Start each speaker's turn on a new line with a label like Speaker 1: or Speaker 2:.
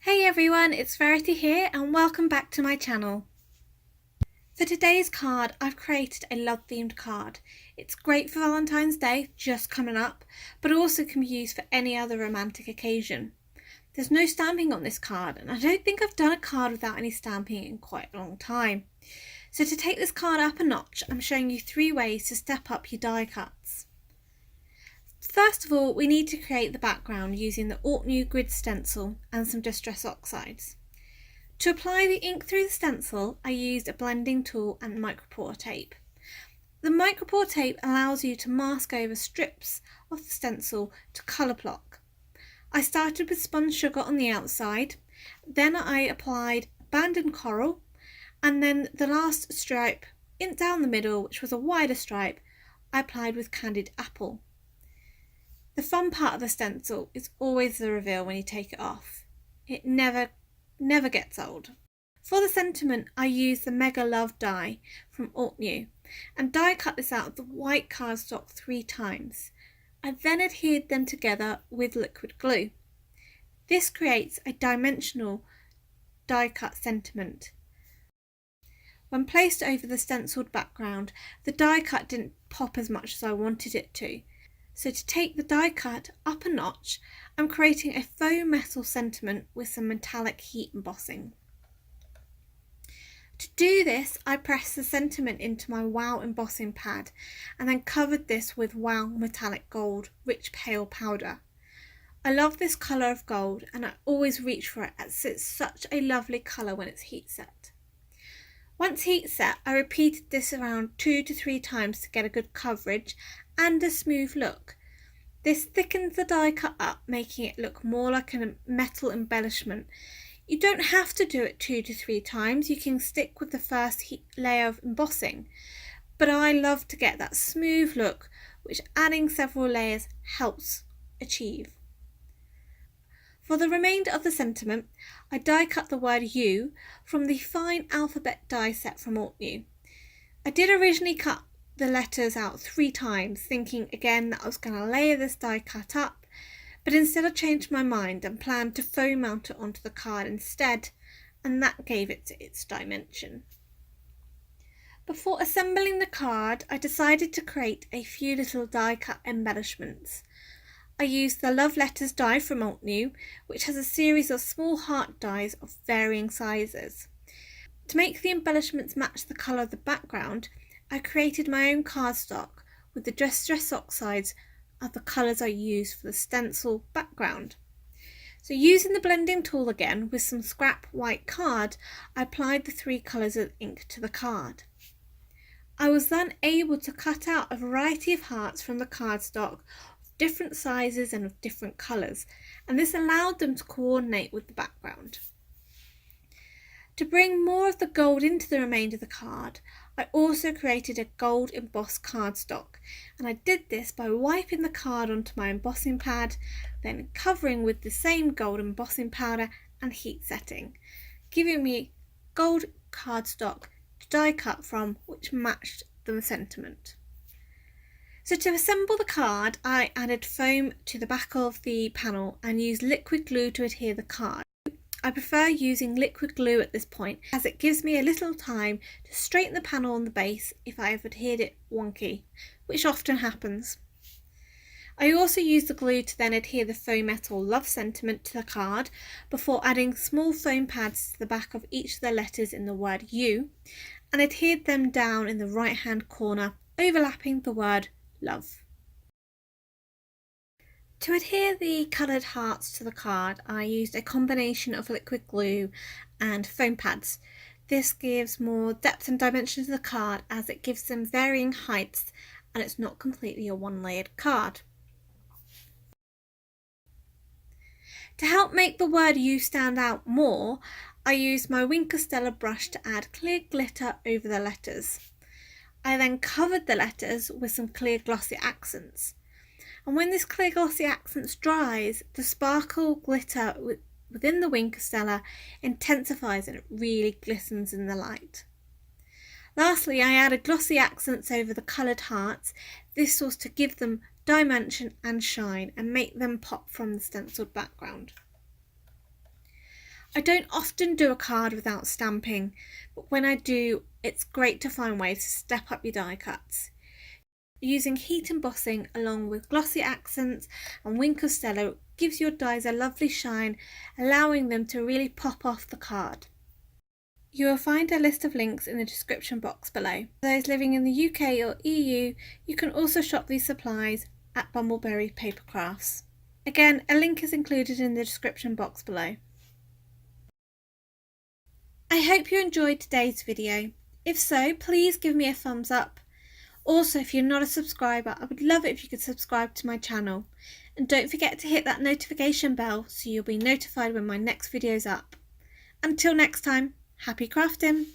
Speaker 1: Hey everyone, it's Verity here and welcome back to my channel. For today's card, I've created a love themed card. It's great for Valentine's Day, just coming up, but also can be used for any other romantic occasion. There's no stamping on this card and I don't think I've done a card without any stamping in quite a long time. So to take this card up a notch, I'm showing you 3 ways to step up your die cuts. First of all, we need to create the background using the New grid stencil and some Distress Oxides. To apply the ink through the stencil, I used a blending tool and micropore tape. The micropore tape allows you to mask over strips of the stencil to colour block. I started with spun sugar on the outside, then I applied abandoned coral, and then the last stripe down the middle, which was a wider stripe, I applied with candied apple. The fun part of the stencil is always the reveal when you take it off. It never gets old. For the sentiment, I used the Mega Love die from New and die cut this out of the white cardstock 3 times. I then adhered them together with liquid glue. This creates a dimensional die cut sentiment. When placed over the stenciled background, the die cut didn't pop as much as I wanted it to. So to take the die cut up a notch, I'm creating a faux metal sentiment with some metallic heat embossing. To do this, I pressed the sentiment into my Wow embossing pad and then covered this with Wow metallic gold, rich pale powder. I love this colour of gold and I always reach for it as it's such a lovely colour when it's heat set. Once heat set, I repeated this around 2 to 3 times to get a good coverage and a smooth look. This thickens the die cut up, making it look more like a metal embellishment. You don't have to do it 2 to 3 times, you can stick with the first layer of embossing, but I love to get that smooth look which adding several layers helps achieve. For the remainder of the sentiment, I die cut the word U from the fine alphabet die set from New. I did originally cut the letters out 3 times, thinking again that I was going to layer this die cut up, but instead I changed my mind and planned to faux mount it onto the card instead, and that gave it its dimension. Before assembling the card, I decided to create a few little die cut embellishments. I used the Love Letters die from New, which has a series of small heart dies of varying sizes. To make the embellishments match the colour of the background, I created my own cardstock with the Distress Oxides of the colours I used for the stencil background. So using the blending tool again with some scrap white card, I applied the 3 colours of ink to the card. I was then able to cut out a variety of hearts from the cardstock different sizes and of different colours, and this allowed them to coordinate with the background. To bring more of the gold into the remainder of the card, I also created a gold embossed cardstock, and I did this by wiping the card onto my embossing pad, then covering with the same gold embossing powder and heat setting, giving me gold cardstock to die cut from which matched the sentiment. So to assemble the card, I added foam to the back of the panel and used liquid glue to adhere the card. I prefer using liquid glue at this point as it gives me a little time to straighten the panel on the base if I have adhered it wonky, which often happens. I also used the glue to then adhere the faux metal love sentiment to the card before adding small foam pads to the back of each of the letters in the word U and adhered them down in the right hand corner, overlapping the word love. To adhere the coloured hearts to the card, I used a combination of liquid glue and foam pads. This gives more depth and dimension to the card as it gives them varying heights and it's not completely a one-layered card. To help make the word U stand out more, I used my Wink of Stella brush to add clear glitter over the letters. I then covered the letters with some clear glossy accents. And when this clear glossy accents dries, the sparkle glitter within the Wink of Stella intensifies and it really glistens in the light. Lastly, I added glossy accents over the coloured hearts. This was to give them dimension and shine and make them pop from the stenciled background. I don't often do a card without stamping, but when I do, it's great to find ways to step up your die cuts. Using heat embossing along with glossy accents and wink of stellar gives your dies a lovely shine, allowing them to really pop off the card. You will find a list of links in the description box below. For those living in the UK or EU, you can also shop these supplies at Bumbleberry Papercrafts. Again, a link is included in the description box below. I hope you enjoyed today's video. If so, please give me a thumbs up. Also, if you're not a subscriber, I would love it if you could subscribe to my channel. And don't forget to hit that notification bell so you'll be notified when my next video is up. Until next time, happy crafting!